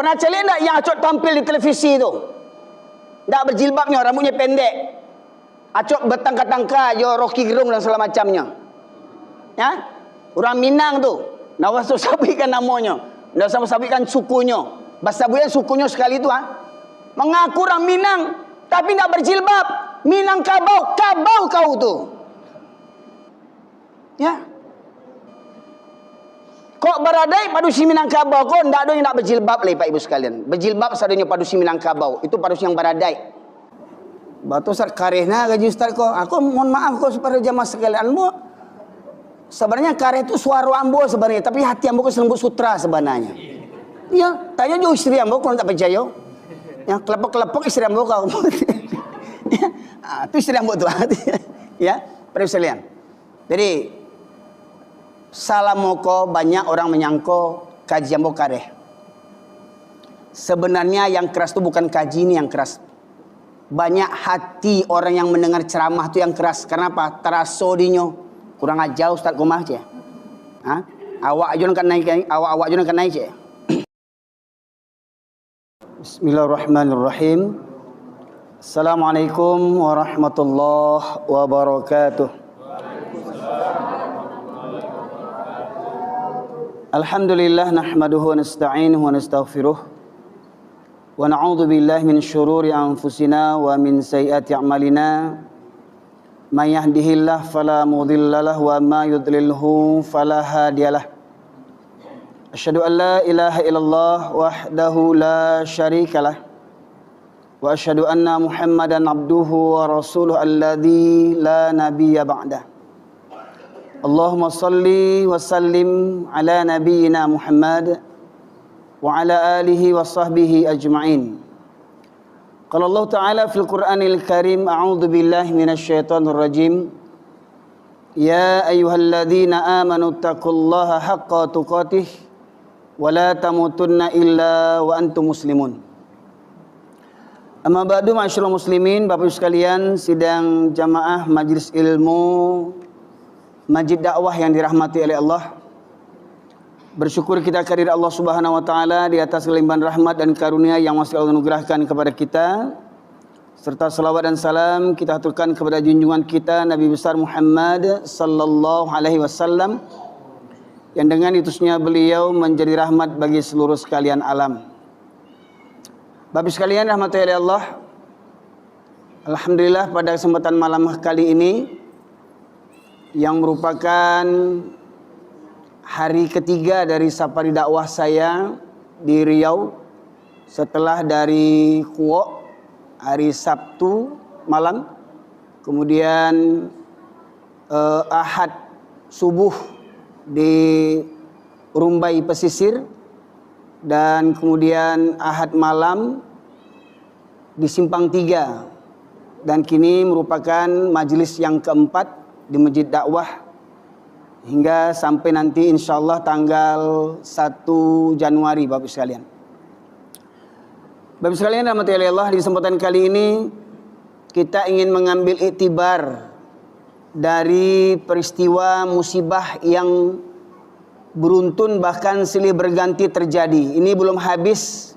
Pernah cek enggak yang Acok tampil di televisi itu? Enggak berjilbabnya, rambutnya pendek. Acok bertangka-tangka, yo Rocky Gerung dan segala macamnya. Ya? Orang Minang tu. Nak usah sabikan namanya. Nak usah sabikan sukunya. Bahasa Buya sukunya sekali itu mengaku orang Minang tapi enggak berjilbab. Minang kabau, kabau kau tu. Ya. Kok beradai padusi Minangkabau kok ndak ada yang nak berjilbab lagi Pak Ibu sekalian. Berjilbab sadanya padusi Minangkabau. Itu padusi yang beradai. Batu Ustaz karehna gaji Ustaz kok. Aku mohon maaf kok kepada jamaah sekalian. Ambo sebenarnya kareh itu suara ambo sebenarnya, tapi hati ambo ke selembut sutra sebenarnya. Ya, tanya juga istri ambo kalau tak percaya. Ya, kelepok-kelepok istri ambo kau. Ya, itu istri ambo tu. Ya, para sekalian. Jadi salah moko banyak orang menyangko kaji ambo kareh. Sebenarnya yang keras itu bukan kaji ini yang keras. Banyak hati orang yang mendengar ceramah itu yang keras. Karena apa? Teraso dinyo. Kurang ajar Ustaz Komah je. Ha? Awak aja nak naik, awak aja nak naik je. Bismillahirrahmanirrahim. Assalamualaikum warahmatullahi wabarakatuh. Alhamdulillah nahmaduhu wa nasta'inuhu wa nastaghfiruh wa na'udzu billahi min syururi anfusina wa min sayyiati a'malina may yahdihillahu fala mudhillalah wa ma yudlilhu fala hadiyalah. Asyhadu an la ilaha illallah wahdahu la syarikalah wa asyhadu anna Muhammadan abduhu wa rasuluhu alladzi la nabiyya ba'dah. Allahumma salli wa sallim ala nabiyyina Muhammad wa ala alihi wa sahbihi ajma'in. Qala Allah Ta'ala fil Qur'anil Karim, a'udzu billahi minasy syaithanir rajim. Ya ayyuhalladzina amanu taqullaha haqqa tuqatih wa la tamutunna illa wa antum muslimun. Amma ba'du, ma'asyiral muslimin, Bapak Ibu sekalian, sidang jamaah majelis ilmu Masjid Dakwah yang dirahmati oleh Allah. Bersyukur kita kehadirat Allah Subhanahu wa taala di atas limpahan rahmat dan karunia yang masih Allah anugerahkan kepada kita. Serta salawat dan salam kita aturkan kepada junjungan kita Nabi besar Muhammad sallallahu alaihi wasallam yang dengan utusnya beliau menjadi rahmat bagi seluruh sekalian alam. Bapak sekalian rahmati oleh Allah. Alhamdulillah pada kesempatan malam kali ini yang merupakan hari ketiga dari safari dakwah saya di Riau setelah dari Kuok hari Sabtu malam, kemudian Ahad subuh di Rumbai Pesisir, dan kemudian Ahad malam di Simpang 3, dan kini merupakan majelis yang keempat di Masjid Dakwah hingga sampai nanti insyaallah tanggal 1 Januari Bapak sekalian. Bapak sekalian rahmati Allah, di kesempatan kali ini kita ingin mengambil iktibar dari peristiwa musibah yang beruntun bahkan silih berganti terjadi. Ini belum habis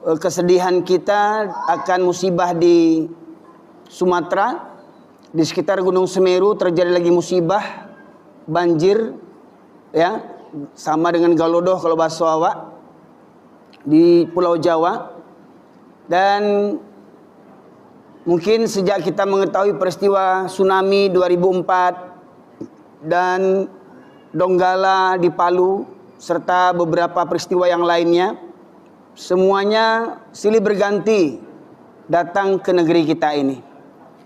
kesedihan kita akan musibah di Sumatera. Di sekitar Gunung Semeru terjadi lagi musibah banjir, ya, sama dengan Galodoh kalau bahasa awak di Pulau Jawa. Dan mungkin sejak kita mengetahui peristiwa tsunami 2004 dan Donggala di Palu serta beberapa peristiwa yang lainnya, semuanya silih berganti datang ke negeri kita ini.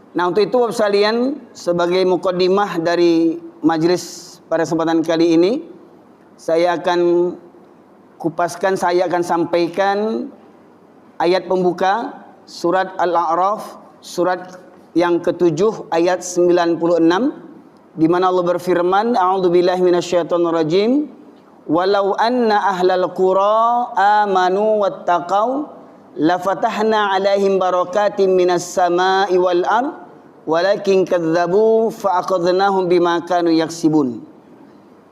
Nah, untuk itu Bapak sekalian, sebagai mukaddimah dari majelis pada kesempatan kali ini, saya akan kupaskan, saya akan sampaikan ayat pembuka surat Al-A'raf, surat yang ke-7 ayat 96, di mana Allah berfirman, a'udzubillahi minasyaitonir rajim, walau anna ahlal qura amanu wattaqau lafatahna alaihim barakatim minas sama'i wal ard walakin kadzabu fa'aqadnahum bima kanu yaksibun.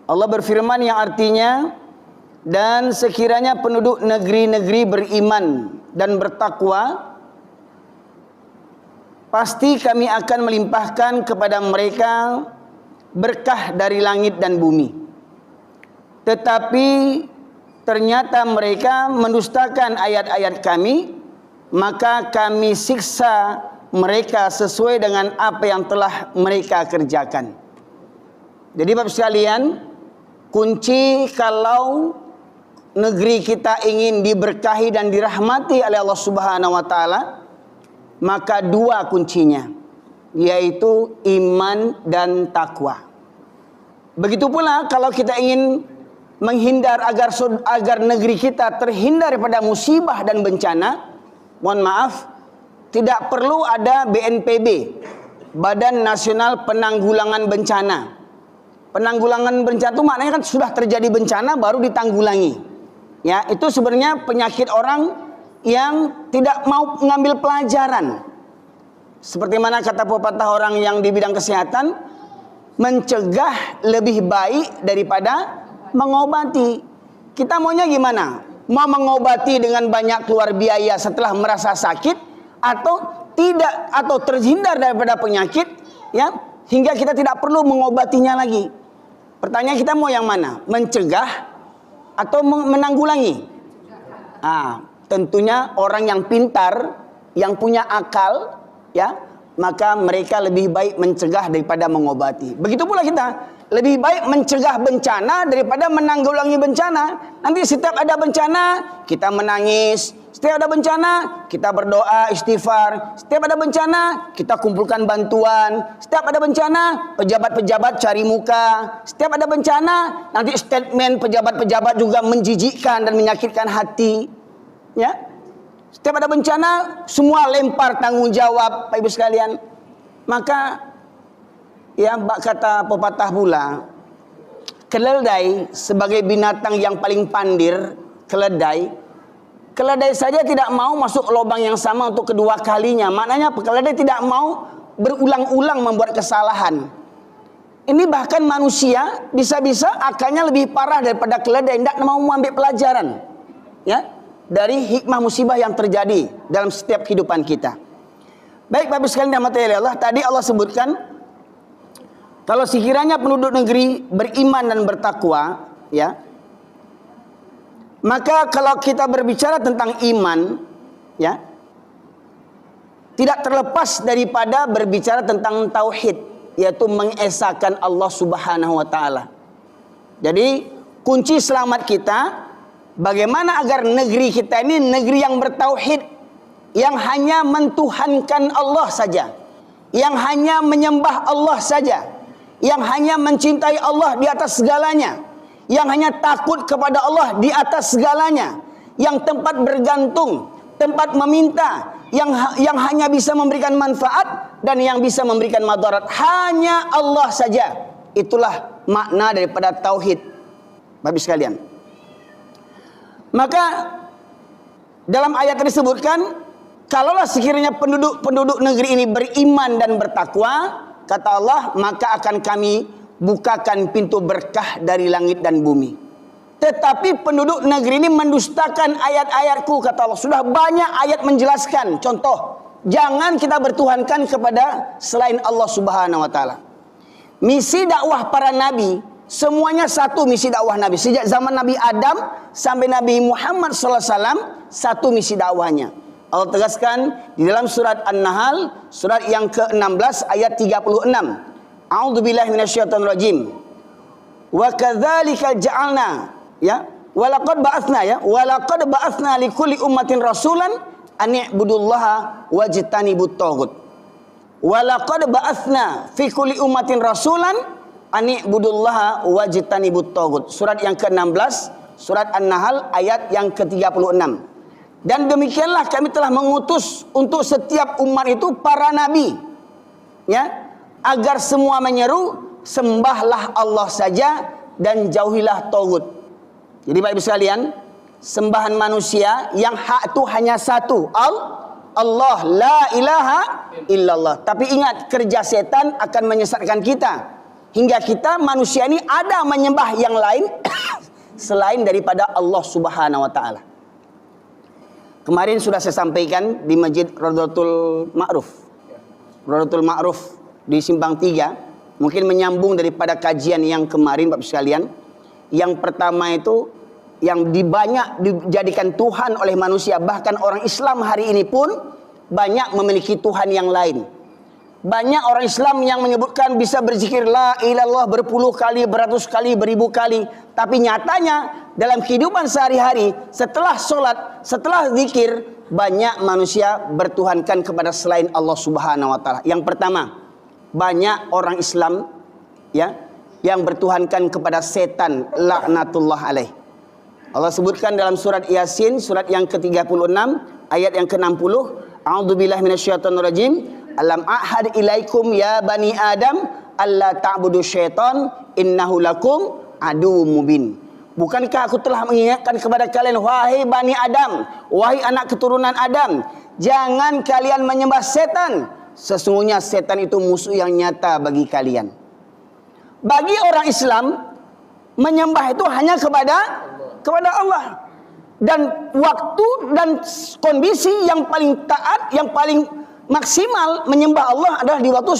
Allah berfirman yang artinya, Dan sekiranya penduduk negeri-negeri beriman dan bertakwa, pasti kami akan melimpahkan kepada mereka berkah dari langit dan bumi. Tetapi ternyata mereka mendustakan ayat-ayat kami, maka kami siksa mereka sesuai dengan apa yang telah mereka kerjakan. Jadi Bapak sekalian, kunci kalau negeri kita ingin diberkahi dan dirahmati oleh Allah Subhanahu wa taala, maka dua kuncinya, yaitu iman dan takwa. Begitu pula kalau kita ingin menghindar agar negeri kita terhindar daripada musibah dan bencana, mohon maaf, tidak perlu ada BNPB, Badan Nasional Penanggulangan Bencana. Penanggulangan bencana itu maknanya kan sudah terjadi bencana baru ditanggulangi. Ya, itu sebenarnya penyakit orang yang tidak mau mengambil pelajaran. Seperti mana kata pepatah orang yang di bidang kesehatan, mencegah lebih baik daripada mengobati. Kita maunya gimana? Mau mengobati dengan banyak keluar biaya setelah merasa sakit, atau tidak, atau terhindar daripada penyakit, ya, hingga kita tidak perlu mengobatinya lagi. Pertanyaan kita mau yang mana? Mencegah atau menanggulangi? Tentunya orang yang pintar, yang punya akal, ya, maka mereka lebih baik mencegah daripada mengobati. Begitu pula kita, lebih baik mencegah bencana daripada menanggulangi bencana. Nanti setiap ada bencana kita menangis, setiap ada bencana kita berdoa istighfar, setiap ada bencana kita kumpulkan bantuan, setiap ada bencana pejabat-pejabat cari muka, setiap ada bencana nanti statement pejabat-pejabat juga menjijikkan dan menyakitkan hati, ya. Setiap ada bencana semua lempar tanggung jawab, Pak Ibu sekalian. Maka ya, kata pepatah pula, keledai sebagai binatang yang paling pandir, keledai saja tidak mau masuk lubang yang sama untuk kedua kalinya. Maknanya keledai tidak mau berulang-ulang membuat kesalahan. Ini bahkan manusia bisa-bisa akalnya lebih parah daripada keledai, tidak mau mengambil pelajaran, ya, dari hikmah musibah yang terjadi dalam setiap kehidupan kita. Baik Bapak sekalian dirahmati Allah, tadi Allah sebutkan kalau sekiranya penduduk negeri beriman dan bertakwa, ya, maka kalau kita berbicara tentang iman, ya, tidak terlepas daripada berbicara tentang tauhid, yaitu mengesahkan Allah Subhanahu wa taala. Jadi kunci selamat kita, bagaimana agar negeri kita ini negeri yang bertauhid, yang hanya mentuhankan Allah saja, yang hanya menyembah Allah saja, yang hanya mencintai Allah di atas segalanya, yang hanya takut kepada Allah di atas segalanya, yang tempat bergantung, tempat meminta, yang hanya bisa memberikan manfaat dan yang bisa memberikan madarat hanya Allah saja. Itulah makna daripada tauhid, Bapak sekalian. Maka dalam ayat disebutkan, kalaulah sekiranya penduduk negeri ini beriman dan bertakwa, kata Allah, maka akan kami bukakan pintu berkah dari langit dan bumi. Tetapi penduduk negeri ini mendustakan ayat-ayatku, kata Allah. Sudah banyak ayat menjelaskan. Contoh, jangan kita bertuhankan kepada selain Allah Subhanahu wa taala. Misi dakwah para nabi, semuanya satu misi dakwah nabi. Sejak zaman Nabi Adam sampai Nabi Muhammad SAW, satu misi dakwahnya. Allah tegaskan di dalam surat An-Nahl, surat yang ke-16 ayat 36. A'udzubillahi minasyaitonir rajim. Wa kadzalika ja'alna, ya, walaqad ba'atsna, ya, walaqad ba'atsna likulli ummatin rasulan an i'budullaha wajtanibut taghut. Walaqad ba'atsna fi kulli ummatin rasulan an i'budullaha wajtanibut taghut. Surat yang ke-16, surat An-Nahl ayat yang ke-36. Dan demikianlah kami telah mengutus untuk setiap umat itu para nabi, ya, agar semua menyeru sembahlah Allah saja dan jauhilah taghut. Jadi Bapak Ibu sekalian, sembahan manusia yang hak itu hanya satu, Allah, la ilaha illallah. Tapi ingat, kerja setan akan menyesatkan kita hingga kita manusia ini ada menyembah yang lain selain daripada Allah Subhanahu wa taala. Kemarin sudah saya sampaikan di Masjid Rodotul Ma'ruf. Rodotul Ma'ruf di Simpang 3, mungkin menyambung daripada kajian yang kemarin Bapak sekalian. Yang pertama itu yang banyak dijadikan Tuhan oleh manusia, bahkan orang Islam hari ini pun banyak memiliki Tuhan yang lain. Banyak orang Islam yang menyebutkan bisa berzikir la ilallah berpuluh kali, beratus kali, beribu kali. Tapi nyatanya dalam kehidupan sehari-hari, setelah sholat, setelah zikir, banyak manusia bertuhankan kepada selain Allah Subhanahu wa taala. Yang pertama, banyak orang Islam ya yang bertuhankan kepada setan, laknatullah alaih. Allah sebutkan dalam surat Yasin, surat yang ke-36, ayat yang ke-60, A'udzubillahi minasyaitonirrajim. Alam ahad ilaikum ya bani Adam alla ta'budu syaitan innahu lakum aduwwum mubin. Bukankah aku telah mengingatkan kepada kalian, wahai bani Adam, wahai anak keturunan Adam, jangan kalian menyembah setan. Sesungguhnya setan itu musuh yang nyata bagi kalian. Bagi orang Islam, menyembah itu hanya kepada Allah. Dan waktu dan kondisi yang paling taat, yang paling maksimal menyembah Allah adalah di waktu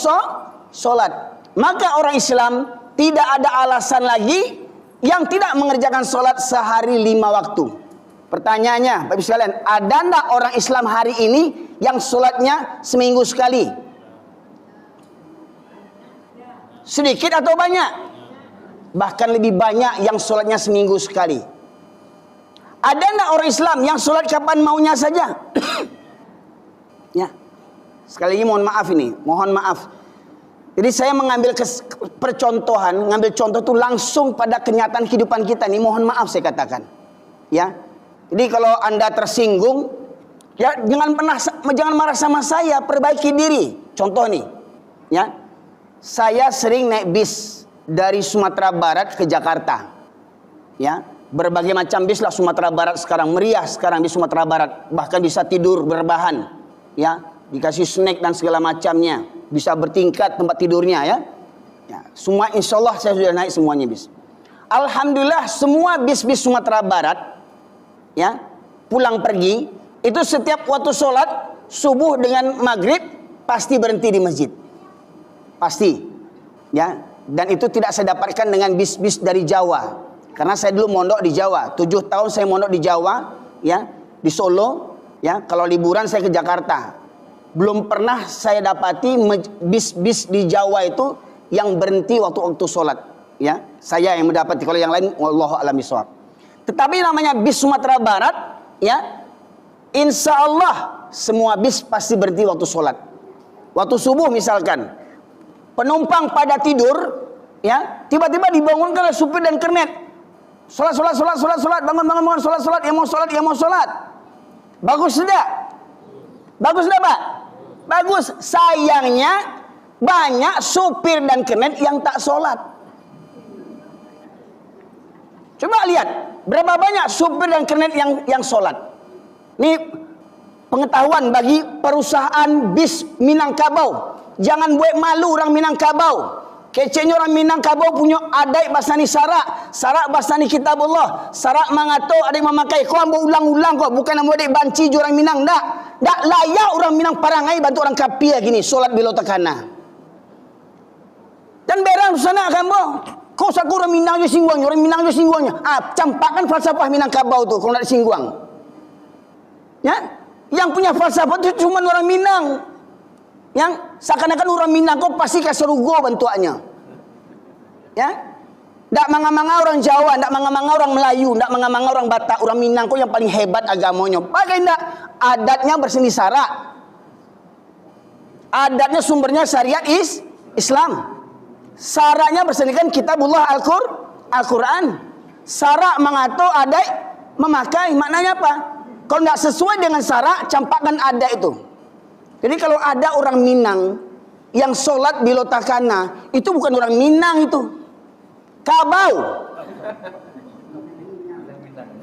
sholat. Maka orang Islam tidak ada alasan lagi yang tidak mengerjakan sholat sehari 5 waktu. Pertanyaannya, Bapak sekalian, ada enggak orang Islam hari ini yang sholatnya seminggu sekali? Sedikit atau banyak? Bahkan lebih banyak yang sholatnya seminggu sekali. Ada enggak orang Islam yang sholat kapan maunya saja? Ya. Sekali lagi mohon maaf. Jadi saya mengambil percontohan, mengambil contoh itu langsung pada kenyataan kehidupan kita nih. Mohon maaf saya katakan, ya. Jadi kalau Anda tersinggung, ya jangan marah sama saya, perbaiki diri. Contoh nih, ya. Saya sering naik bis dari Sumatera Barat ke Jakarta, ya. Berbagai macam bis lah Sumatera Barat sekarang, meriah sekarang di Sumatera Barat, bahkan bisa tidur berbahan, ya. Dikasih snack dan segala macamnya, bisa bertingkat tempat tidurnya, ya. Semua insya Allah saya sudah naik semuanya bis. Alhamdulillah semua bis-bis Sumatera Barat, ya, pulang pergi itu setiap waktu sholat subuh dengan maghrib pasti berhenti di masjid, pasti, ya. Dan itu tidak saya dapatkan dengan bis-bis dari Jawa, karena saya dulu mondok di Jawa, 7 tahun saya mondok di Jawa, ya, di Solo, ya. Kalau liburan saya ke Jakarta. Belum pernah saya dapati bis-bis di Jawa itu yang berhenti waktu sholat, ya. Saya yang mendapati, kalau yang lain wallahu a'lam bishawab. Tetapi namanya bis Sumatera Barat, ya, insya Allah semua bis pasti berhenti waktu sholat. Waktu subuh misalkan, penumpang pada tidur, ya, tiba-tiba dibangunkan oleh supir dan kernet. Sholat, bangun, sholat, yang mau sholat. Bagus tidak? Bagus tidak, Pak? Bagus. Sayangnya banyak supir dan kernet yang tak sholat. Coba lihat berapa banyak supir dan kernet yang sholat. Ini pengetahuan bagi perusahaan bis Minangkabau. Jangan buat malu orang Minangkabau. Kecenya orang Minangkabau punya adai basani sarak basani kitabullah, sarak mangato adik memakai. Kau ambil ulang-ulang kok, bukan ambil adik banci orang Minang, dak layak orang Minang parangai bantu orang kapia gini solat bilo takana. Dan berang sana kamu, kau saku orang Minang je singguangnya, campakkan falsafah Minangkabau tu kalau nak singguang. Ya, yang punya falsafah itu cuma orang Minang. Yang seakan-akan orang Minang kau pasti kaserugo bentuknya, ya. Ndak manga-manga orang Jawa, ndak manga-manga orang Melayu, ndak manga-manga orang Batak, orang Minang kau yang paling hebat agamanya. Bagai ndak adatnya berseni syarak, adatnya sumbernya syariat Islam, syaraknya bersenikan kitabullah Al-Quran, syarak mengatur adat memakai. Maknanya apa? Kalau ndak sesuai dengan syarak, campakkan adat itu. Jadi kalau ada orang Minang yang sholat di Lotakana, itu bukan orang Minang itu, Kabau.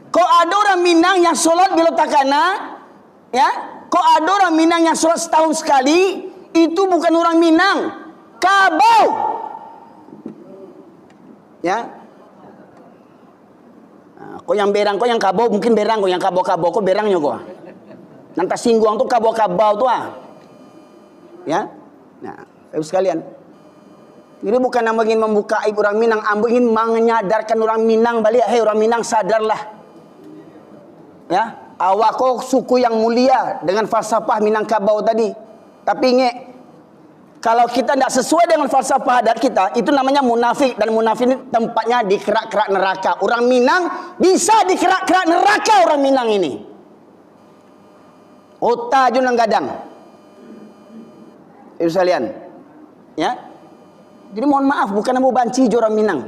Kok ada orang Minang yang sholat di Lotakana, ya? Kok ada orang Minang yang sholat setahun sekali, itu bukan orang Minang, Kabau. Ya. Kau yang berang, kau yang kabau, mungkin berang kau yang kabau-kabau, kau berangnya kau. Nanti singgung tu kabau-kabau tu Ya. Nah, ibu sekalian. Ini bukan ingin membuka aib orang Minang, ambo ingin menyadarkan orang Minang balik. Hei orang Minang, sadarlah. Ya, awak kau suku yang mulia dengan falsafah Minangkabau tadi. Tapi ingat, kalau kita tidak sesuai dengan falsafah adat kita, itu namanya munafik. Dan munafik ini tempatnya di kerak-kerak neraka. Orang Minang bisa di kerak-kerak neraka orang Minang ini. Ota junang gadang. Ibu sekalian. Ya. Jadi mohon maaf, bukan mau banci orang Minang.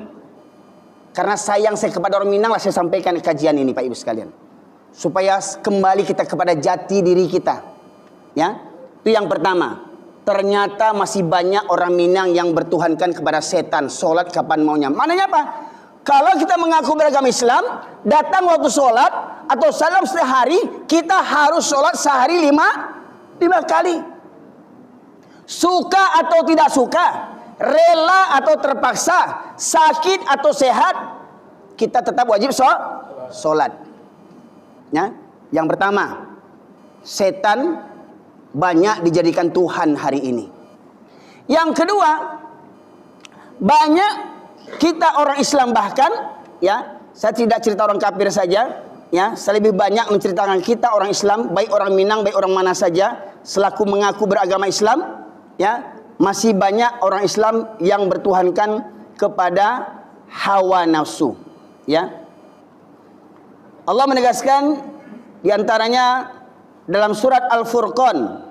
Karena sayang saya kepada orang Minang lah saya sampaikan kajian ini Pak Ibu sekalian. Supaya kembali kita kepada jati diri kita. Ya. Itu yang pertama. Ternyata masih banyak orang Minang yang bertuhankan kepada setan. Solat kapan maunya. Maknanya apa? Kalau kita mengaku beragama Islam, datang waktu solat atau salam sehari, kita harus solat sehari lima kali. Suka atau tidak suka, rela atau terpaksa, sakit atau sehat, kita tetap wajib solat. Ya, yang pertama, setan banyak dijadikan Tuhan hari ini. Yang kedua, banyak kita orang Islam bahkan, ya, saya tidak cerita orang kafir saja, ya, saya lebih banyak menceritakan kita orang Islam, baik orang Minang, baik orang mana saja, selaku mengaku beragama Islam, ya, masih banyak orang Islam yang bertuhankan kepada hawa nafsu, ya. Allah menegaskan diantaranya dalam surat Al-Furqan,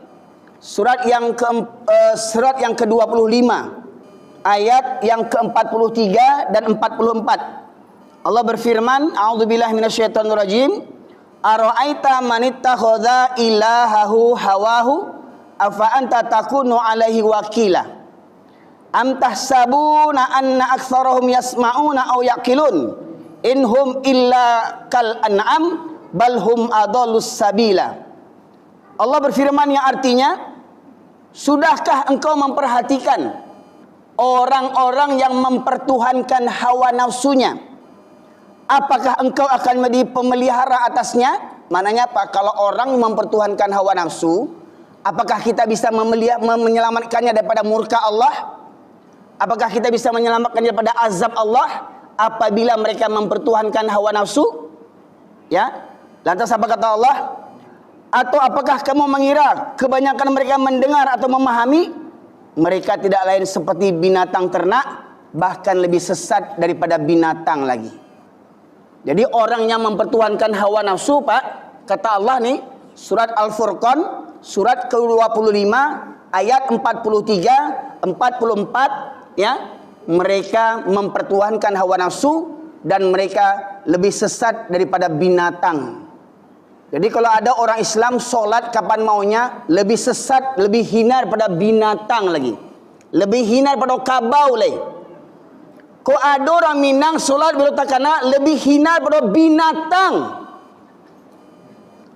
surat yang ke-25, ayat yang ke-43 dan 44. Allah berfirman, a'udzubillahi minasyaitonirrajim, ara'aita man ittakhadha ilahahu hawahu afa anta takunu alaihi wakila am tahsabuna anna aktsarahum yasma'una aw yaqilun inhum illa kal an'am bal hum adallus sabila. Allah berfirman yang artinya, sudahkah engkau memperhatikan orang-orang yang mempertuhankan hawa nafsunya? Apakah engkau akan menjadi pemelihara atasnya? Mananya apa? Kalau orang mempertuhankan hawa nafsu, apakah kita bisa menyelamatkannya daripada murka Allah? Apakah kita bisa menyelamatkannya daripada azab Allah apabila mereka mempertuhankan hawa nafsu? Ya. Lantas apa kata Allah? Atau apakah kamu mengira kebanyakan mereka mendengar atau memahami? Mereka tidak lain seperti binatang ternak, bahkan lebih sesat daripada binatang lagi. Jadi orang yang mempertuhankan hawa nafsu, Pak, kata Allah nih, surat Al-Furqan, surat ke-25, ayat 43, 44, ya, mereka mempertuhankan hawa nafsu dan mereka lebih sesat daripada binatang. Jadi kalau ada orang Islam solat kapan maunya, lebih sesat, lebih hina daripada binatang lagi. Lebih hina daripada kabau lagi. Kau ada orang Minang solat bila takana lebih hina daripada binatang.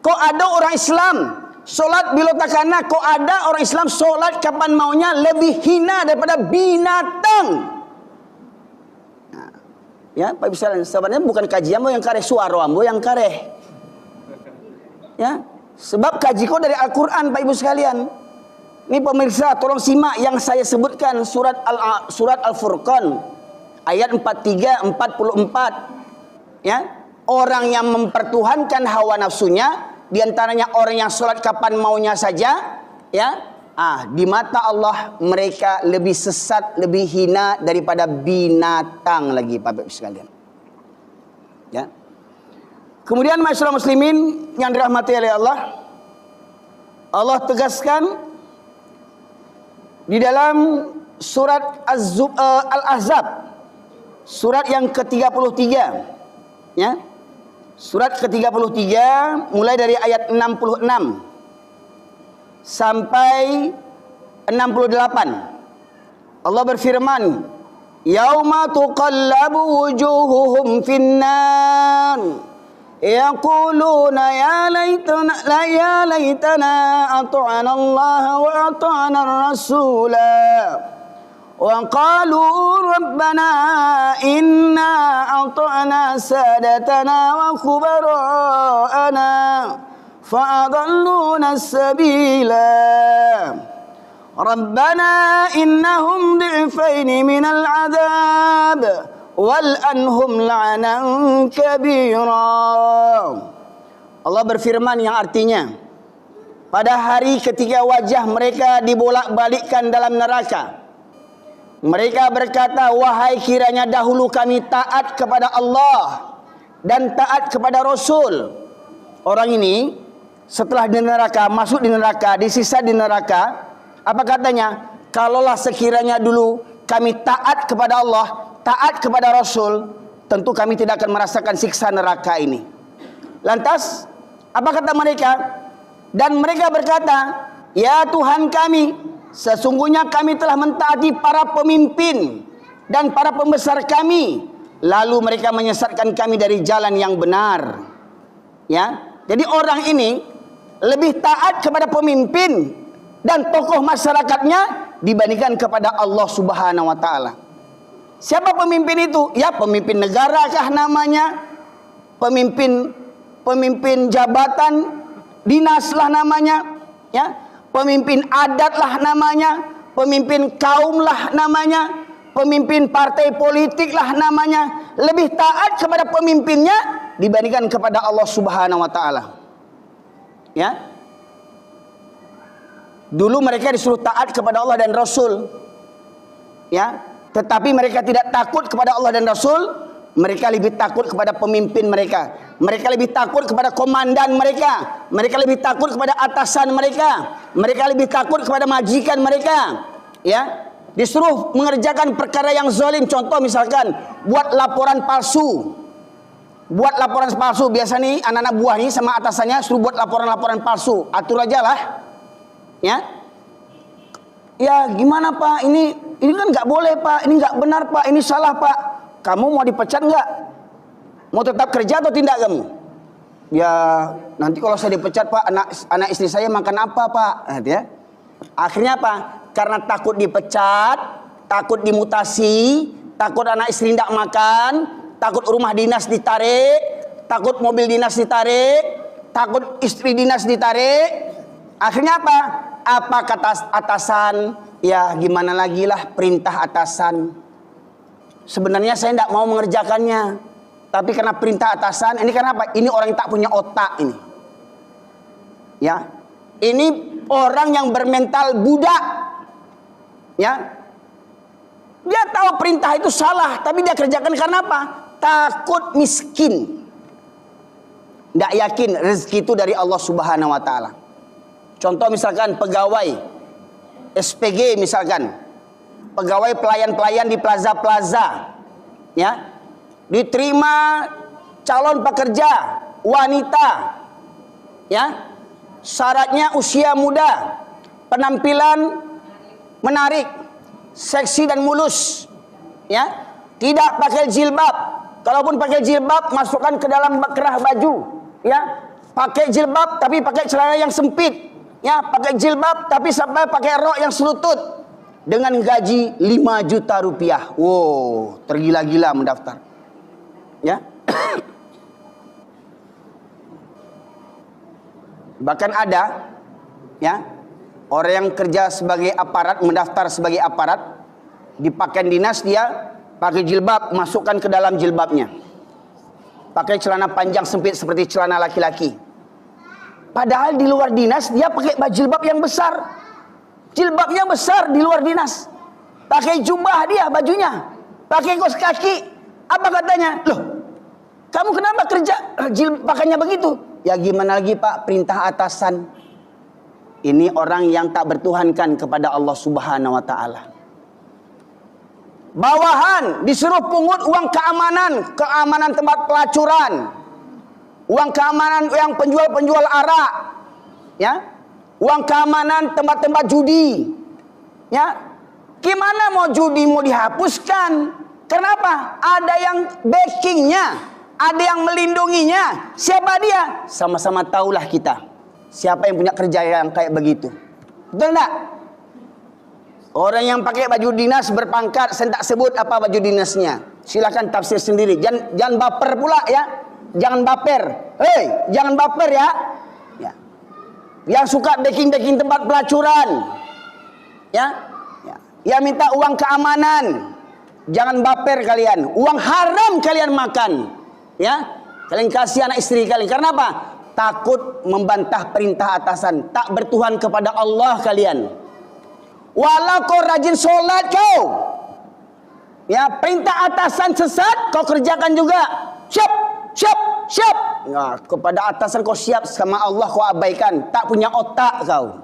Kau ada orang Islam solat bila takana, kau ada orang Islam solat kapan maunya lebih hina daripada binatang. Nah, ya, Pak Ibu, sebenarnya bukan kajian yang kareh suara ambo yang kareh. Ya, sebab kaji kau dari Al-Quran, Pak Ibu sekalian. Ini pemirsa, tolong simak yang saya sebutkan, surat Al-Furqan, ayat 43, 44. Ya, orang yang mempertuhankan hawa nafsunya, diantaranya orang yang sholat kapan maunya saja, ya, di mata Allah mereka lebih sesat, lebih hina daripada binatang lagi, Pak Ibu sekalian. Ya. Kemudian masyarakat muslimin yang dirahmati oleh Allah, Allah tegaskan di dalam surat Al-Ahzab, surat yang ke-33, ya. Surat ke-33 mulai dari ayat 66 sampai 68. Allah berfirman, yauma tuqallabu wujuhuhum finnar yaquluna ya laitana ata'ana Allah wa ata'ana ar-rasula wa qalu rabbana inna ata'na sadatana wa kubara'ana fa'adalluna as-sabila rabbana innahum dhi'faini minal 'adzab wal anhum la'nan kabira. Allah berfirman yang artinya, pada hari ketika wajah mereka dibolak-balikkan dalam neraka, mereka berkata, wahai kiranya dahulu kami taat kepada Allah dan taat kepada Rasul. Orang ini setelah di neraka, masuk di neraka, disisa di neraka, apa katanya? Kalaulah sekiranya dulu kami taat kepada Allah, taat kepada Rasul, tentu kami tidak akan merasakan siksa neraka ini. Lantas apa kata mereka? Dan mereka berkata, ya Tuhan kami, sesungguhnya kami telah mentaati para pemimpin dan para pembesar kami, lalu mereka menyesatkan kami dari jalan yang benar. Ya, jadi orang ini lebih taat kepada pemimpin dan tokoh masyarakatnya dibandingkan kepada Allah Subhanahu wa taala. Siapa pemimpin itu? Ya, pemimpin negara kah namanya? Pemimpin jabatan dinas lah namanya, ya. Pemimpin adat lah namanya, pemimpin kaum lah namanya, pemimpin partai politik lah namanya. Lebih taat kepada pemimpinnya dibandingkan kepada Allah Subhanahu wa taala. Ya. Dulu mereka disuruh taat kepada Allah dan Rasul. Ya, tetapi mereka tidak takut kepada Allah dan Rasul. Mereka lebih takut kepada pemimpin mereka. Mereka lebih takut kepada komandan mereka. Mereka lebih takut kepada atasan mereka. Mereka lebih takut kepada majikan mereka. Ya, disuruh mengerjakan perkara yang zalim. Contoh misalkan buat laporan palsu. Buat laporan palsu. Biasa nih anak-anak buah nih sama atasannya suruh buat laporan-laporan palsu. Atur aja lah. Ya. Ya gimana Pak? Ini kan nggak boleh Pak. Ini nggak benar Pak. Ini salah Pak. Kamu mau dipecat nggak? Mau tetap kerja atau tidak kamu? Ya nanti kalau saya dipecat Pak, anak istri saya makan apa Pak? Ya. Akhirnya apa? Karena takut dipecat, takut dimutasi, takut anak istri tidak makan, takut rumah dinas ditarik, takut mobil dinas ditarik, takut istri dinas ditarik. Akhirnya apa? Apa kata atasan? Ya gimana lagi lah, perintah atasan. Sebenarnya saya tidak mau mengerjakannya, tapi karena perintah atasan. Ini karena apa? Ini orang yang tak punya otak ini. Ya, ini orang yang bermental budak. Ya, dia tahu perintah itu salah, tapi dia kerjakan karena apa? Takut miskin. Tidak yakin rezeki itu dari Allah Subhanahu wa taala. Contoh misalkan pegawai SPG misalkan. Pegawai pelayan-pelayan di plaza-plaza, ya, diterima calon pekerja wanita, ya, syaratnya usia muda, penampilan menarik, seksi dan mulus, ya, tidak pakai jilbab, kalaupun pakai jilbab masukkan ke dalam kerah baju, ya, pakai jilbab tapi pakai celana yang sempit, ya, pakai jilbab tapi sampai pakai rok yang selutut. Dengan gaji 5 juta rupiah. Wow, tergila-gila mendaftar. Ya. Bahkan ada, ya, orang yang kerja sebagai aparat, mendaftar sebagai aparat, di pakaian dinas dia pakai jilbab, masukkan ke dalam jilbabnya. Pakai celana panjang sempit seperti celana laki-laki. Padahal di luar dinas dia pakai jilbab yang besar. Jilbabnya besar di luar dinas. Pakai jubah dia bajunya. Pakai kaos kaki. Apa katanya? Loh, kamu kenapa kerja pakainya begitu? Ya gimana lagi Pak, perintah atasan. Ini orang yang tak bertuhankan kepada Allah Subhanahu wa taala. Bawahan disuruh pungut uang keamanan tempat pelacuran. Uang keamanan yang penjual-penjual arak. Ya. Uang keamanan tempat-tempat judi. Ya. Gimana mau judi mau dihapuskan? Kenapa? Ada yang backingnya, ada yang melindunginya. Siapa dia? Sama-sama tahulah kita. Siapa yang punya kerja yang kayak begitu. Betul enggak? Orang yang pakai baju dinas berpangkat, saya tak sebut apa baju dinasnya. Silakan tafsir sendiri. Jangan baper pula ya. Jangan baper. Hei, jangan baper ya. Ya. Yang suka backing tempat pelacuran. Ya. Ya. Yang minta uang keamanan. Jangan baper kalian. Uang haram kalian makan. Ya. Kalian kasih anak istri kalian. Karena apa? Takut membantah perintah atasan. Tak bertuhan kepada Allah kalian. Walau kau rajin solat kau, ya, perintah atasan sesat kau kerjakan juga. Siap. Nah, kepada atasan kau siap, sama Allah kau abaikan. Tak punya otak kau.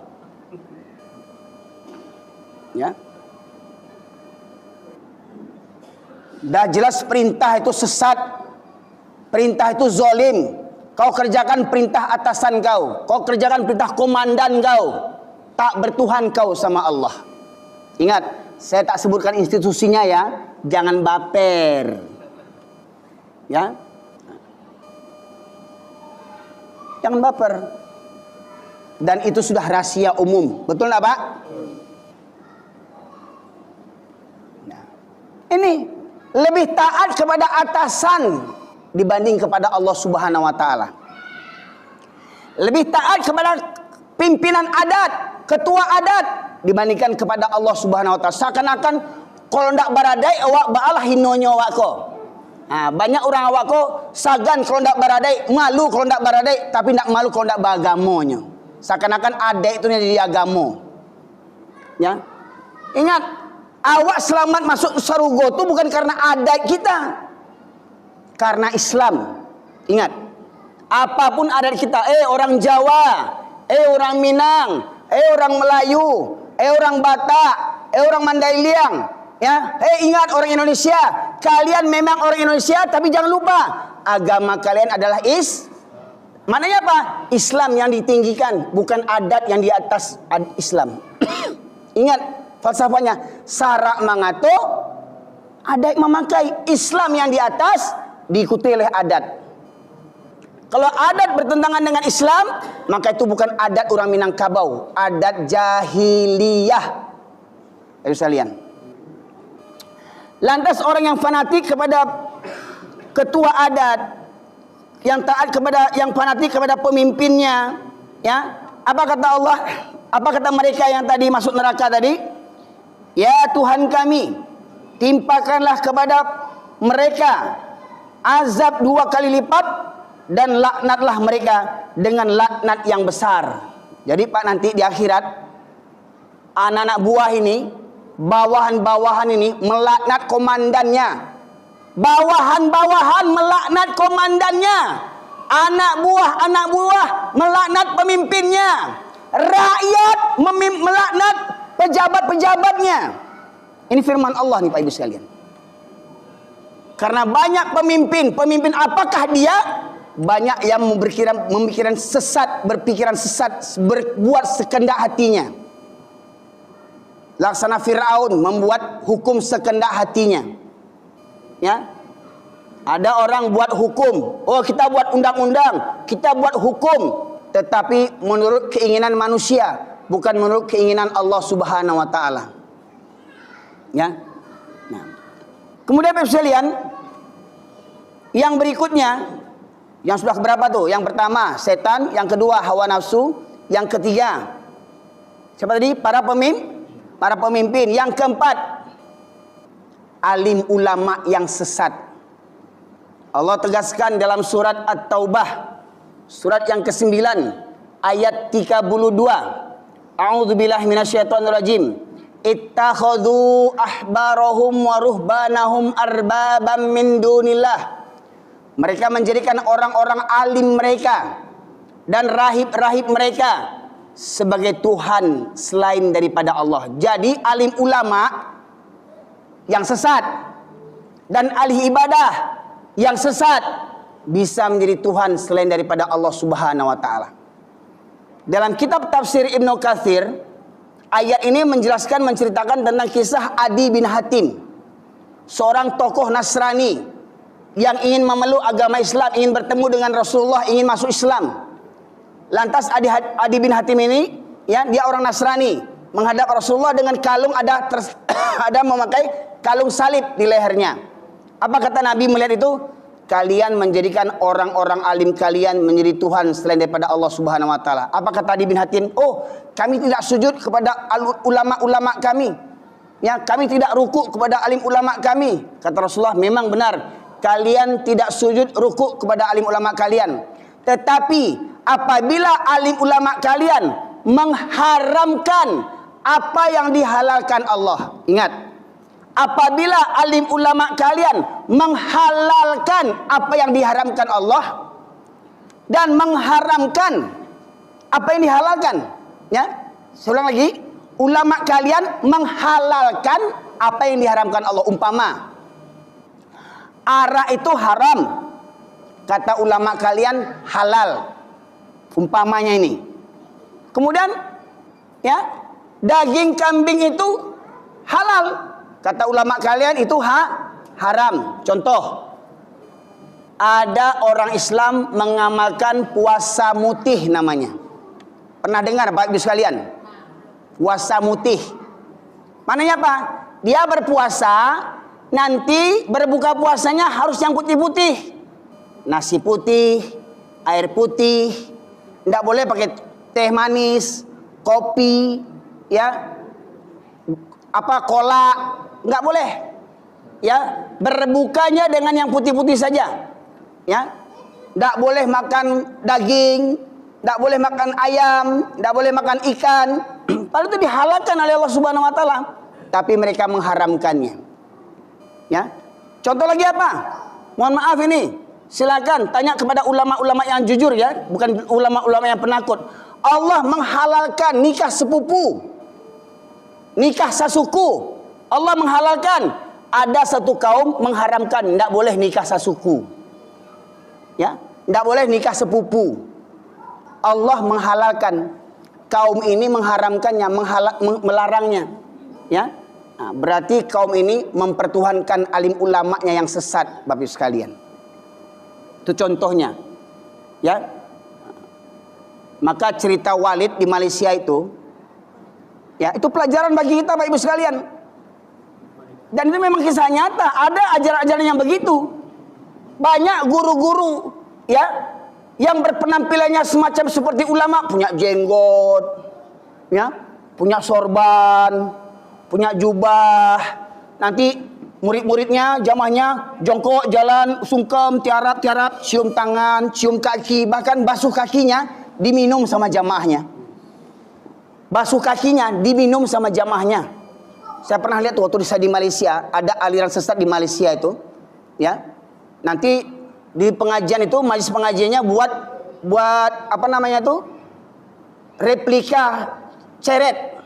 Ya. Dah jelas perintah itu sesat. Perintah itu zalim. Kau kerjakan perintah atasan kau. Kau kerjakan perintah komandan kau. Tak bertuhan kau sama Allah. Ingat, saya tak sebutkan institusinya ya. Jangan baper. Ya. Jangan baper. Dan itu sudah rahasia umum. Betul tak Pak? Nah, ini lebih taat kepada atasan dibanding kepada Allah Subhanahu wa taala. Lebih taat kepada pimpinan adat, ketua adat dibandingkan kepada Allah Subhanahu wa taala. Seakan-akan kalau ndak baradai awak baalah hinonyo awak ko. Nah, banyak orang awak ko sagan kalau ndak baradai, malu kalau ndak baradai, tapi ndak malu kalau ndak bagamonyo. Seakan-akan adat itu jadi agamo. Ya. Ingat, awak selamat masuk surga itu bukan karena adat kita. Karena Islam. Ingat, apapun adat kita, orang Jawa, orang Minang, orang Melayu, orang Batak, orang Mandailing, ya. Ingat orang Indonesia, kalian memang orang Indonesia, tapi jangan lupa agama kalian adalah Maknanya apa? Islam yang ditinggikan, bukan adat yang di atas Islam. Ingat falsafahnya, sarak mangato, adat memakai. Islam yang di atas diikuti oleh adat. Kalau adat bertentangan dengan Islam, maka itu bukan adat orang Minangkabau, adat jahiliyah. Ayo sekalian. Lantas orang yang fanatik kepada ketua adat, yang taat kepada, yang fanatik kepada pemimpinnya, ya, apa kata Allah? Apa kata mereka yang tadi masuk neraka tadi? Ya Tuhan kami, timpakanlah kepada mereka azab 2 kali lipat dan laknatlah mereka dengan laknat yang besar. Jadi Pak, nanti di akhirat anak-anak buah ini, bawahan-bawahan ini melaknat komandannya. Bawahan-bawahan melaknat komandannya. Anak buah melaknat pemimpinnya. Rakyat melaknat pejabat-pejabatnya. Ini firman Allah nih Pak Ibu sekalian. Karena banyak pemimpin apakah dia? Banyak yang berpikiran sesat, berbuat sekendak hatinya. Laksana Fir'aun membuat hukum sekendak hatinya. Ya. Ada orang buat hukum. Oh, kita buat undang-undang, kita buat hukum, tetapi menurut keinginan manusia, bukan menurut keinginan Allah Subhanahu wa taala. Ya. Nah. Kemudian Bapak sekalian, yang berikutnya, yang sudah berapa tuh? Yang pertama setan, yang kedua hawa nafsu, yang ketiga siapa tadi? Para pemimpin. Yang keempat, alim ulama yang sesat. Allah tegaskan dalam surat At-Taubah, surat yang ke-9 ayat 32. A'udzubillahi minasyaitonirrajim. Ittakhadhu ahbarahum wa ruhbanahum arbabam min dunillah. Mereka menjadikan orang-orang alim mereka dan rahib-rahib mereka sebagai Tuhan selain daripada Allah. Jadi alim ulama yang sesat dan ahli ibadah yang sesat bisa menjadi Tuhan selain daripada Allah Subhanahu wa taala. Dalam kitab tafsir Ibnu Katsir, ayat ini menceritakan tentang kisah Adi bin Hatim, seorang tokoh Nasrani yang ingin memeluk agama Islam, ingin bertemu dengan Rasulullah, ingin masuk Islam. Lantas Adi bin Hatim ini, ya, dia orang Nasrani, menghadap Rasulullah dengan kalung ada memakai kalung salib di lehernya. Apa kata Nabi melihat itu? Kalian menjadikan orang-orang alim kalian menjadi Tuhan selain daripada Allah Subhanahu wa taala. Apa kata Adi bin Hatim? Oh, kami tidak sujud kepada ulama-ulama kami. Ya, kami tidak ruku kepada alim ulama kami. Kata Rasulullah, memang benar. Kalian tidak sujud ruku kepada alim ulama kalian. Tetapi apabila alim ulama kalian mengharamkan apa yang dihalalkan Allah. Ingat, apabila alim ulama kalian menghalalkan apa yang diharamkan Allah dan mengharamkan apa yang dihalalkan, ya, saya ulang lagi, ulama kalian menghalalkan apa yang diharamkan Allah. Umpama arak itu haram, kata ulama kalian halal, umpamanya ini. Kemudian, ya, daging kambing itu halal, kata ulama kalian itu haram. Contoh, ada orang Islam mengamalkan puasa mutih namanya. Pernah dengar Bapak Ibu sekalian? Puasa mutih. Maknanya apa? Dia berpuasa, nanti berbuka puasanya harus yang putih-putih. Nasi putih, air putih. Tidak boleh pakai teh manis, kopi, ya, cola. Nggak boleh, ya, berbukanya dengan yang putih-putih saja, ya, nggak boleh makan daging, nggak boleh makan ayam, nggak boleh makan ikan. Lalu itu dihalalkan oleh Allah Subhanahu Wa Taala, tapi mereka mengharamkannya, ya. Contoh lagi apa? Mohon maaf ini, silakan tanya kepada ulama-ulama yang jujur, ya, bukan ulama-ulama yang penakut. Allah menghalalkan nikah sepupu, nikah sasuku. Allah menghalalkan. Ada satu kaum mengharamkan, tidak boleh nikah sasuku, ya, tidak boleh nikah sepupu. Allah menghalalkan, kaum ini mengharamkannya, melarangnya, ya. Nah, berarti kaum ini mempertuhankan alim ulamanya yang sesat, Bapak Ibu sekalian. Itu contohnya, ya. Maka cerita Walid di Malaysia itu, ya, itu pelajaran bagi kita, Bapak Ibu sekalian. Dan itu memang kisah nyata. Ada ajaran-ajaran yang begitu. Banyak guru-guru, ya, yang berpenampilannya semacam seperti ulama, punya jenggot, ya, punya sorban, punya jubah. Nanti murid-muridnya, jamaahnya jongkok, jalan sungkem, tiarap-tiarap, cium tangan, cium kaki, bahkan basuh kakinya diminum sama jamaahnya. Basuh kakinya diminum sama jamaahnya. Saya pernah lihat waktu saya di Malaysia, ada aliran sesat di Malaysia itu, ya. Nanti di pengajian itu, majelis pengajiannya buat apa namanya itu? Replika ceret.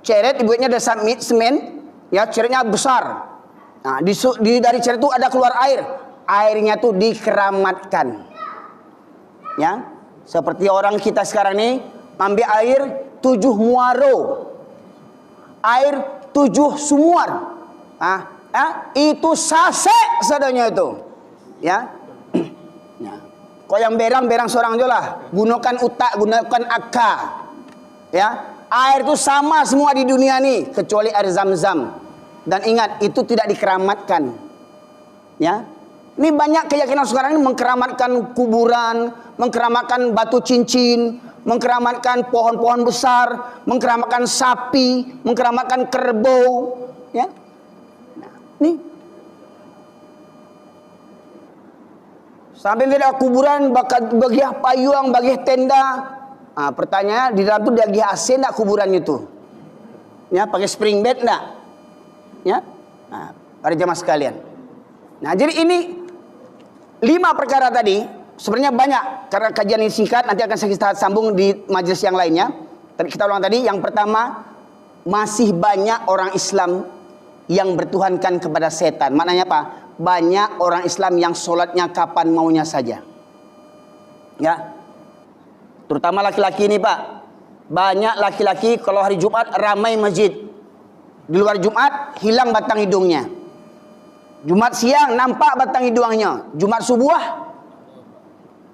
Ceret dibuatnya dari semen, ya, ceretnya besar. Nah, dari ceret itu ada keluar air. Airnya tuh dikeramatkan. Ya. Seperti orang kita sekarang ini ambil air 7 muaro. Air 7 sumur. Itu sase sadanya itu. Ya. Nah, kau yang berang seorang aja lah. Gunakan utak, gunakan akal. Ya. Air itu sama semua di dunia ini kecuali air Zam-Zam. Dan ingat, itu tidak dikeramatkan. Ya. Ini banyak keyakinan sekarang ini mengkeramatkan kuburan, mengkeramatkan batu cincin, mengkeramatkan pohon-pohon besar, mengkeramatkan sapi, mengkeramatkan kerbau, ya. Nah, nih. Sampai tidak kuburan bagian payung, bagian tenda. Nah, pertanyaan di dalam itu dia AC enggak kuburan itu? Ya, pakai spring bed enggak? Ya. Nah, para jemaah sekalian. Nah, jadi ini 5 perkara tadi. Sebenarnya banyak, karena kajian ini singkat, nanti akan kita sambung di majelis yang lainnya. Tapi kita ulang tadi, yang pertama, masih banyak orang Islam yang bertuhankan kepada setan. Maknanya apa? Banyak orang Islam yang sholatnya kapan maunya saja. Ya, terutama laki-laki ini, Pak. Banyak laki-laki kalau hari Jumat ramai masjid. Di luar Jumat hilang batang hidungnya. Jumat siang nampak batang hidungnya. Jumat subuh,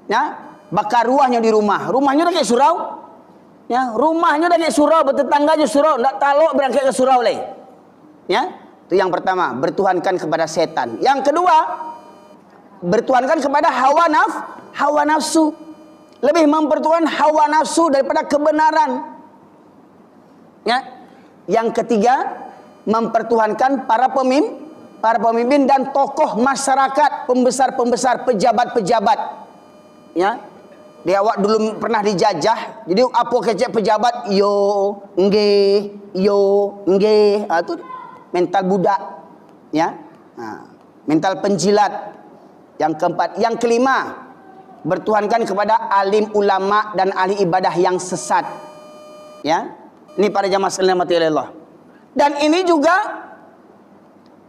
ya, bakar ruahnya di rumah. Rumahnya udah kayak surau. Ya, rumahnya dari surau, bertetangganya surau, ndak talok berangkat ke surau lagi. Ya, itu yang pertama, bertuhankan kepada setan. Yang kedua, bertuhankan kepada hawa nafsu. Lebih mempertuhankan hawa nafsu daripada kebenaran. Ya. Yang ketiga, mempertuhankan para pemimpin dan tokoh masyarakat, pembesar-pembesar, pejabat-pejabat. Ya. Dia awak dulu pernah dijajah, jadi apa kecek pejabat, yo nggih, itu mental budak, ya, mental penjilat. Yang keempat, yang kelima, bertuhankan kepada alim ulama dan ahli ibadah yang sesat, ya. Ini para jamaah sekalian mati Allah. Dan ini juga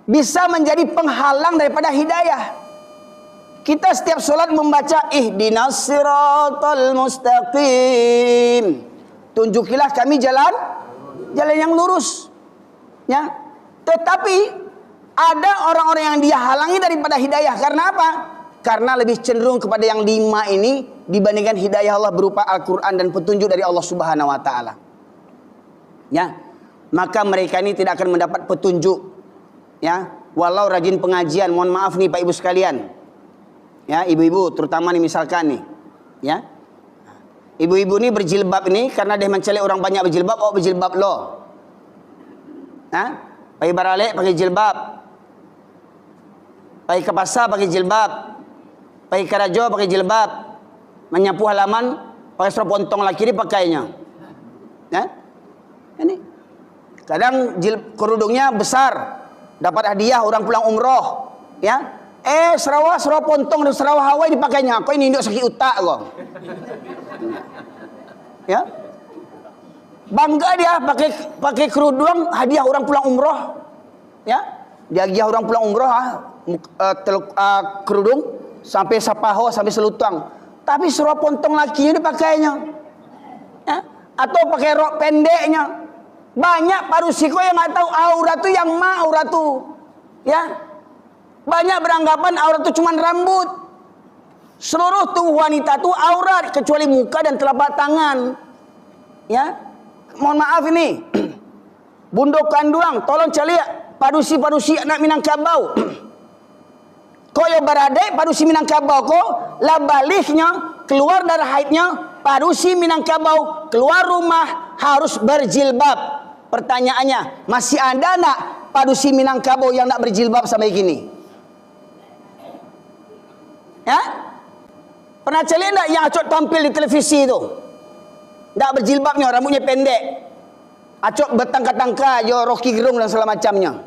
bisa menjadi penghalang daripada hidayah. Kita setiap solat membaca ihdinas siratal mustaqim. Tunjukilah kami jalan yang lurus. Ya. Tetapi ada orang-orang yang dia halangi daripada hidayah. Karena apa? Karena lebih cenderung kepada yang 5 ini dibandingkan hidayah Allah berupa Al-Quran dan petunjuk dari Allah Subhanahu wa taala. Ya. Maka mereka ini tidak akan mendapat petunjuk. Ya, walau rajin pengajian, mohon maaf nih Pak Ibu sekalian. Ya, ibu-ibu terutama nih misalkan nih, ya. Ibu-ibu ini berjilbab ini karena dia mencari orang banyak berjilbab, oh berjilbab lo. Pergi baralek pakai jilbab. Pergi ke pasar pakai jilbab. Pergi ke rajo pakai jilbab. Menyapu halaman pakai serop pontong laki dia pakainya. Ya. Ini. Kadang kerudungnya besar, dapat hadiah orang pulang umroh, ya. Sarawak pontong dan Sarawak Hawaii dipakainya. Kok ini induk sakit utak kok. Ya. Bangga dia pakai kerudung hadiah orang pulang umroh. Ya. Dia hadiah orang pulang umroh kerudung sampai sapaho sampai selutang. Tapi Sarawak pontong lakinya dipakainya. Ya. Atau pakai rok pendeknya. Banyak parusiko yang enggak tahu aurat itu yang aurat itu. Ya. Banyak beranggapan aurat itu cuma rambut. Seluruh tubuh wanita itu aurat kecuali muka dan telapak tangan. Ya. Mohon maaf ini. Bundok kanduang, tolong cari padusi anak Minangkabau. Koyo baradai padusi Minangkabau ko labalihnya keluar dari haidnya padusi Minangkabau keluar rumah harus berjilbab. Pertanyaannya, masih ada nak padusi Minangkabau yang nak berjilbab sampai gini? Ya? Pernah cari enggak yang Acok tampil di televisi itu? Enggak berjilbabnya, rambutnya pendek. Acok bertangka-tangka, yo Rocky Gerung dan segala macamnya.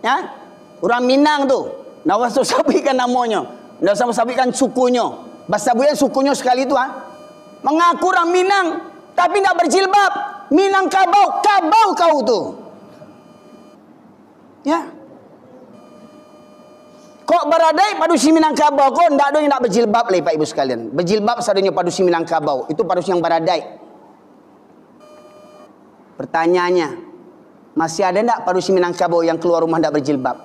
Ya? Orang Minang tuh. Nggak usah sabikan namanya. Nggak usah sabikan sukunya. Bahasa buaya sukunya sekali itu. Mengaku orang Minang, tapi enggak berjilbab. Minangkabau, kabau kau tuh. Ya. Kok beradai padusi Minangkabau kok ndak ada yang nak berjilbab lagi Pak Ibu sekalian. Berjilbab sadanya padusi Minangkabau. Itu padusi yang beradai. Pertanyaannya, masih ada ndak padusi Minangkabau yang keluar rumah ndak berjilbab?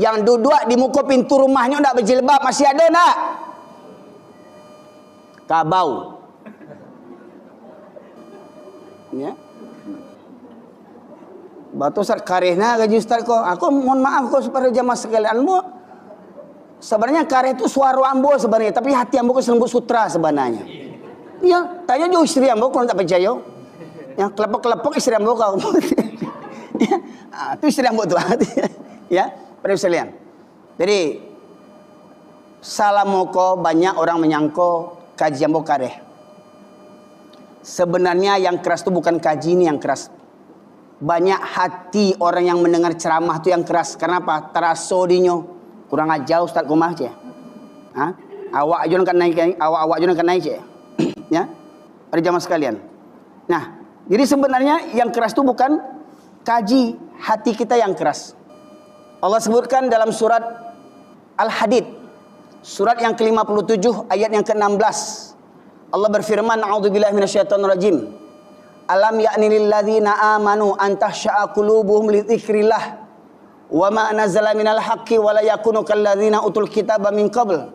Yang duduk di muka pintu rumahnya ndak berjilbab, masih ada ndak? Kabau. Ya. Batu Ustaz karehna gaji Ustaz kok. Aku mohon maaf kok supaya jamaah sekalian. Sebenarnya kareh itu suara ambo sebenarnya, tapi hati ambo ke selembut sutra sebenarnya. Iya, tanya juga istri ambo kalau tak percaya. Yang kelepok-kelepok istri ambo kau. Ya, itu istri ambo tuh. Ya, pada sekalian. Jadi salah moko banyak orang menyangko kaji ambo kareh. Sebenarnya yang keras itu bukan kaji ini yang keras. Banyak hati orang yang mendengar ceramah itu yang keras. Kenapa? Teraso dinyo. Kurang ajar Ustaz kumah je. Awak aja kan naik, awak aja kan naik je. Ya. Pada jamaah sekalian. Nah, jadi sebenarnya yang keras itu bukan kaji, hati kita yang keras. Allah sebutkan dalam surat Al-Hadid, surat yang ke-57 ayat yang ke-16. Allah berfirman, a'udzubillahi minasyaitonirrajim. Alam ya'ni lil ladzina amanu an tahsha'a qulubuhum li dzikrillah wa ma nazala minal haqqi wa la yakunu kal ladzina utul kitaba min qabl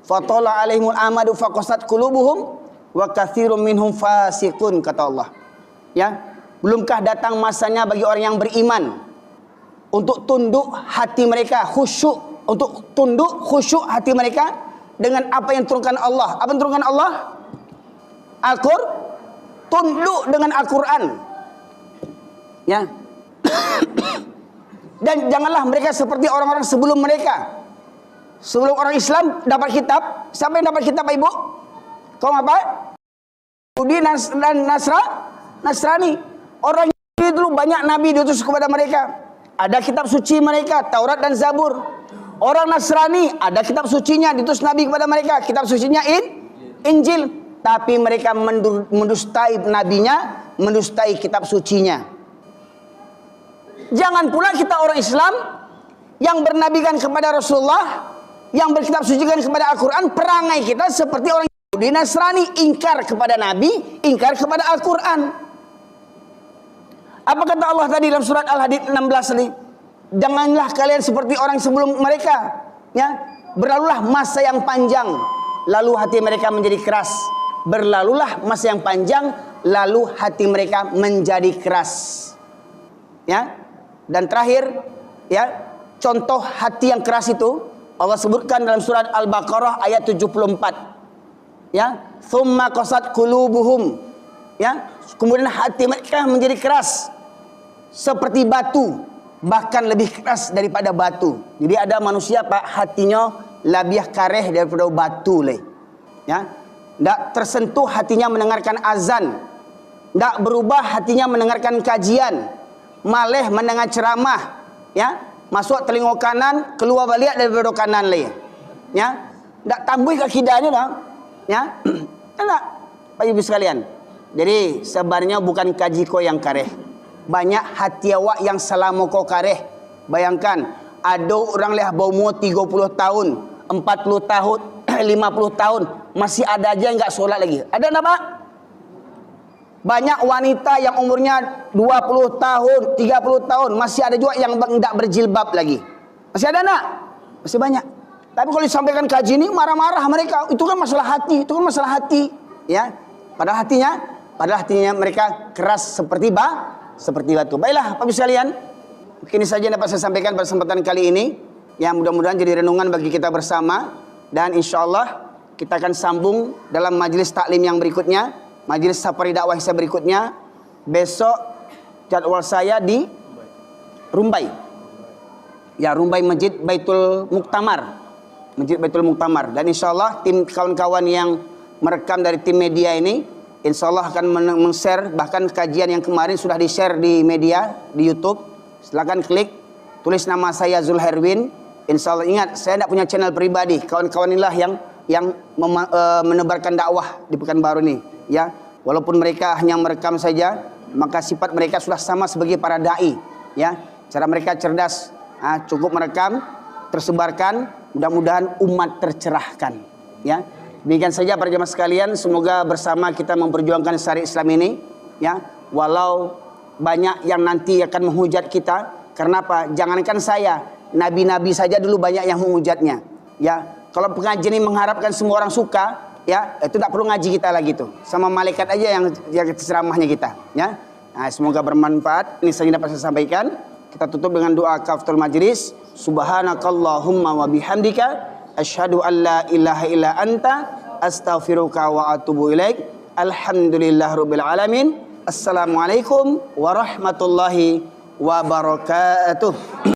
fatala alaihimul amadu faqasat qulubuhum wa katsirun minhum fasiqun, kata Allah. Ya, belumkah datang masanya bagi orang yang beriman untuk tunduk hati mereka, khusyuk, untuk tunduk khusyuk hati mereka dengan apa yang turunkan Allah. Apa yang turunkan Allah? Tunduk dengan Al-Quran. Ya. Dan janganlah mereka seperti orang-orang sebelum mereka. Sebelum orang Islam dapat kitab, siapa yang dapat kitab, Ibu? Kaum apa? Yahudi dan Nasrani. Orang Yahudi dulu banyak nabi diutus kepada mereka. Ada kitab suci mereka, Taurat dan Zabur. Orang Nasrani ada kitab sucinya, diutus nabi kepada mereka, kitab sucinya Injil. Tapi mereka mendustai nabinya, mendustai kitab sucinya. Jangan pula kita orang Islam yang bernabikan kepada Rasulullah, yang berkitab sucikan kepada Al-Quran, perangai kita seperti orang Yahudi Nasrani, ingkar kepada Nabi, ingkar kepada Al-Quran. Apa kata Allah tadi dalam surat Al-Hadid 16 ini? Janganlah kalian seperti orang sebelum mereka, ya. Berlalulah masa yang panjang, lalu hati mereka menjadi keras. Berlalulah masa yang panjang, lalu hati mereka menjadi keras. Ya. Dan terakhir, ya, contoh hati yang keras itu Allah sebutkan dalam surat Al-Baqarah ayat 74. Ya, thumma qasat qulubuhum. Ya, kemudian hati mereka menjadi keras seperti batu, bahkan lebih keras daripada batu. Jadi ada manusia, Pak, hatinya lebih kareh daripada batu le. Ya, tidak tersentuh hatinya mendengarkan azan, tidak berubah hatinya mendengarkan kajian, malah mendengar ceramah, ya, masuk telinga kanan, keluar balik daripada kanan le. Ya, tidak tambah akidahnya dah. Ya, tidak, Pak Ibu sekalian. Jadi sebenarnya bukan kaji ko yang kareh, banyak hati awak yang selama ko kareh. Bayangkan ada orang leh berumur 30 tahun, 40 tahun, 50 tahun masih ada aja yang enggak solat lagi. Ada enggak, Pak? Banyak wanita yang umurnya 20 tahun, 30 tahun masih ada juga yang enggak berjilbab lagi. Masih ada enggak? Masih banyak. Tapi kalau disampaikan kaji ini marah-marah mereka. Itu kan masalah hati, itu kan masalah hati, ya. Padahal hatinya mereka keras seperti batu. Baiklah, Bapak Ibu sekalian, mungkin ini saja yang dapat saya sampaikan pada kesempatan kali ini. Yang mudah-mudahan jadi renungan bagi kita bersama. Dan insya Allah kita akan sambung dalam majelis taklim yang berikutnya, majelis safari dakwah saya berikutnya. Besok jadwal saya di Rumbai. Ya, Rumbai Masjid Baitul Muktamar. Masjid Baitul Muktamar. Dan insya Allah tim kawan-kawan yang merekam dari tim media ini, insya Allah akan men-share, bahkan kajian yang kemarin sudah di-share di media, di YouTube. Silakan klik, tulis nama saya Zulherwin. Insya Allah, ingat, saya tidak punya channel pribadi. Kawan-kawan inilah yang menebarkan dakwah di Pekanbaru ini. Ya, walaupun mereka hanya merekam saja, maka sifat mereka sudah sama sebagai para dai. Ya, cara mereka cerdas, cukup merekam, tersebarkan, mudah-mudahan umat tercerahkan. Ya, demikian saja para jemaah sekalian. Semoga bersama kita memperjuangkan syariat Islam ini. Ya, walau banyak yang nanti akan menghujat kita. Karena apa? Jangankan saya, nabi-nabi saja dulu banyak yang menghujatnya. Ya, kalau pengajian ini mengharapkan semua orang suka, ya, itu tidak perlu ngaji kita lagi tuh. Sama malaikat aja yang ceramahnya kita. Ya, nah, semoga bermanfaat. Ini saja dapat saya sampaikan. Kita tutup dengan doa kafatul majlis. Subhanakallahumma wa bihamdika asyhadu an la ilaha illa anta astaghfiruka wa atubu ilaik. Alhamdulillahirabbil alamin. Assalamualaikum warahmatullahi wabarakatuh.